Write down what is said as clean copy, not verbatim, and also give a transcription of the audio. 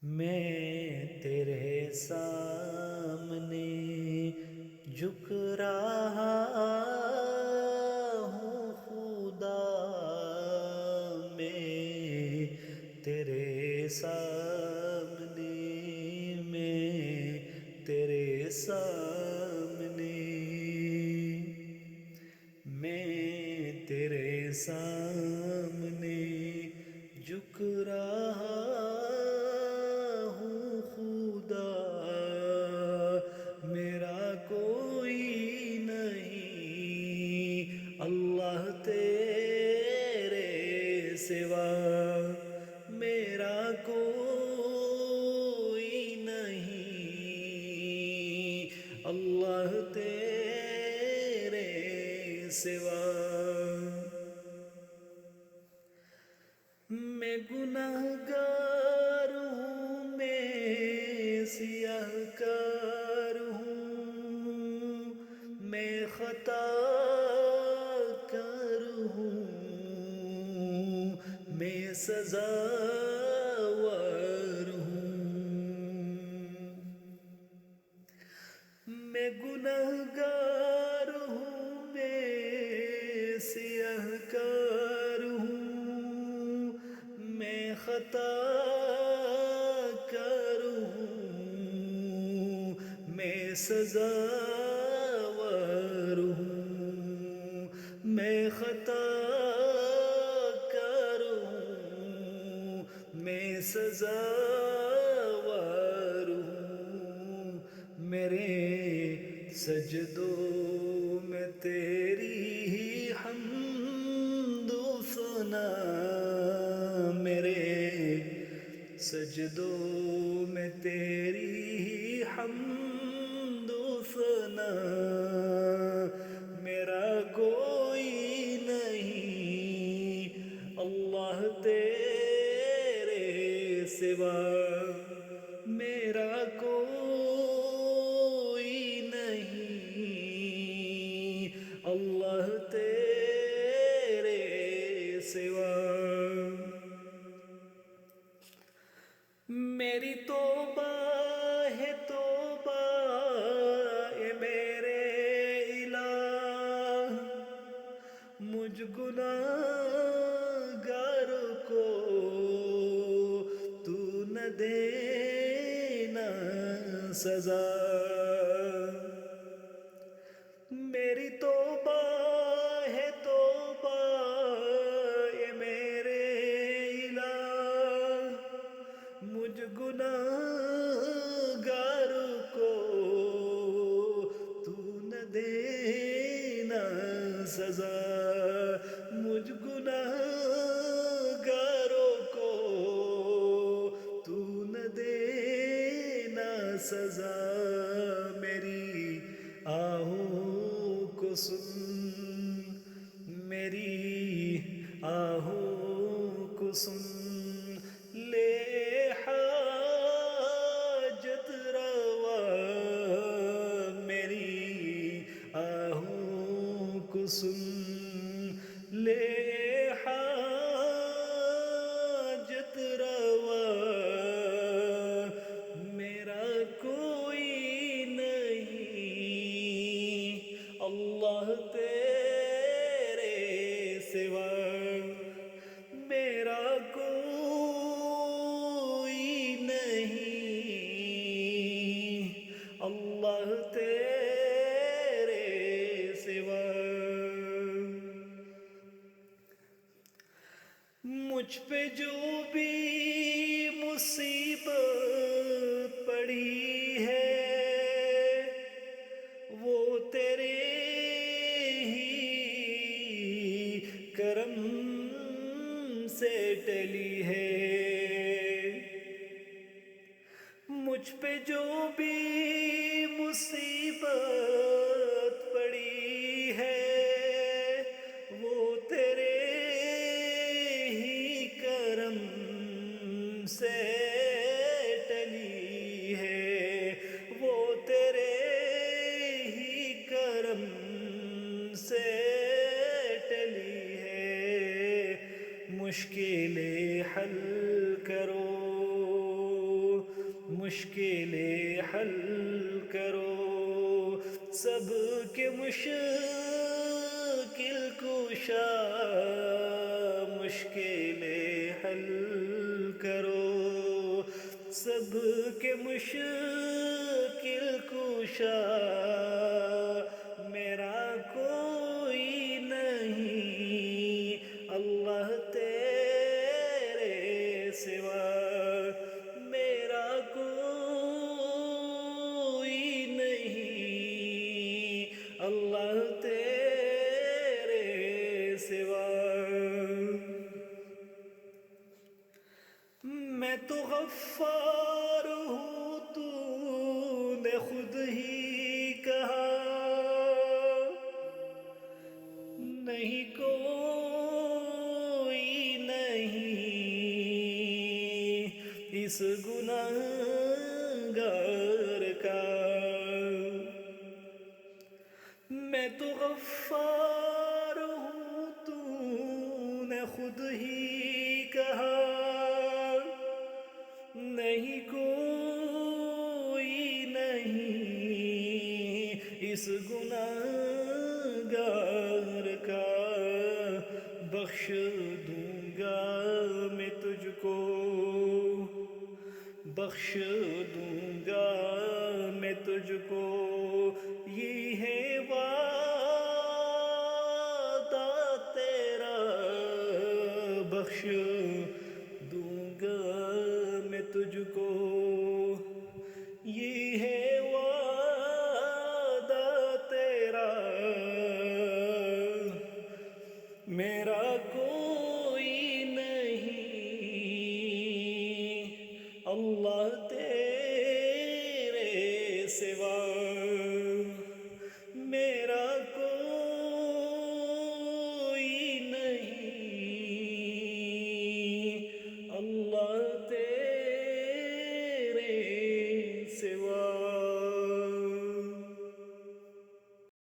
میں تیرے سامنے جھک رہا ہوں خدا، میں تیرے سامنے، میں تیرے سامنے، میں تیرے سامنے جھک رہا ہوں خدا، میرا کوئی نہیں اللہ تیرے سوا، میرا کوئی نہیں اللہ تیرے سوا۔ میں گنہگار ہوں، میں سیاہ کار ہوں، میں خطا کار ہوں، میں سزاوار ہوں۔ میں گنہگار ہوں، میں سیاہ کار ہوں، میں خطا کار ہوں، میں سزاوار ہوں، میں خطا کار ہوں، میں سزاوار ہوں۔ میرے سجدوں میں تیری ہی حمد و ثنا، میرے سجدوں میں تیری ہی حمد و ثنا، میرا کوئی نہیں اللہ تیرے سوا، میرا کوئی نہیں اللہ تیرے سوا۔ میری توبہ ہے توبہ اے میرے الہ، مجھ گنہگار کو تو نہ دینا سزا۔ میری توبہ ہے توبہ اے میرے الہ، مجھ گنہگار کو تو نہ دینا سزا، مجھ گنہگاروں کو تو نہ دینا سزا۔ میری آہوں کو سن، میری آہوں کو سن، لے حاجت روا، میری آہوں کو سن، لے حاجت روا، میرا کوئی نہیں اللہ تیرے سوا، میرا کوئی نہیں اللہ تیرے سوا۔ مجھ پہ جو بھی مصیبت پڑی ہے وہ تیرے ہی کرم سے ٹلی ہے، مجھ پہ جو بھی مصیبت پڑی ہے وہ تیرے ہی کرم سے ٹلی ہے، وہ تیرے ہی کرم سے ٹلی ہے۔ مشکلیں حل کرو مشکلیں حل کرو، سب کے مشکل کشا مشکلیں حل کرو، سب کے مشکل کشا میرا کوئی نہیں اللہ تیرے سوا، میرا کوئی نہیں اللہ تیرے سوا۔ میں تو غفار ہوں، تو نے خود ہی کہا، نہیں کوئی نہیں اس گناہگار کا۔ میں تو غفار ہوں، تو نے خود ہی کہا، نہیں کوئی نہیں اس گناہگار کا، بخش دوں گا میں تجھ کو، بخش دوں گا میں تجھ کو، یہ ہے وعدہ تیرا، بخش دوں گا میں تجھ کو۔